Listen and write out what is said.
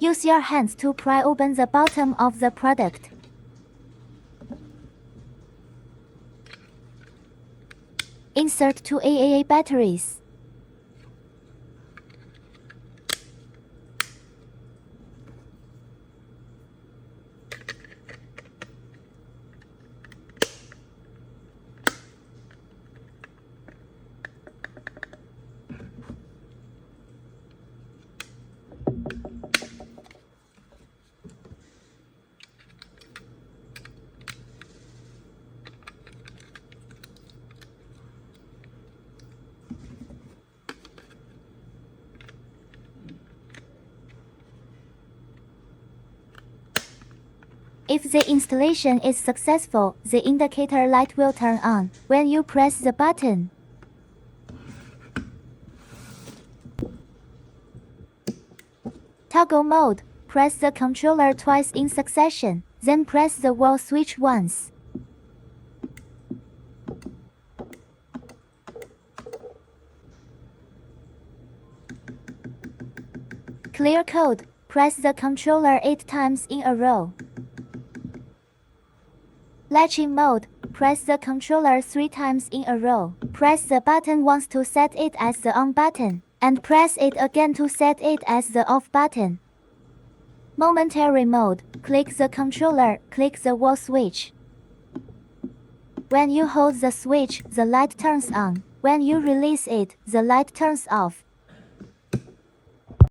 Use your hands to pry open the bottom of the product. Insert two AAA batteries. If the installation is successful, the indicator light will turn on when you press the button. Toggle mode. Press the controller twice in succession, then press the wall switch once. Clear code. Press the controller 8 times in a row. Latching mode. Press the controller 3 times in a row. Press the button once to set it as the on button, and press it again to set it as the off button. Momentary mode. Click the controller, click the wall switch. When you hold the switch, the light turns on. When you release it, the light turns off.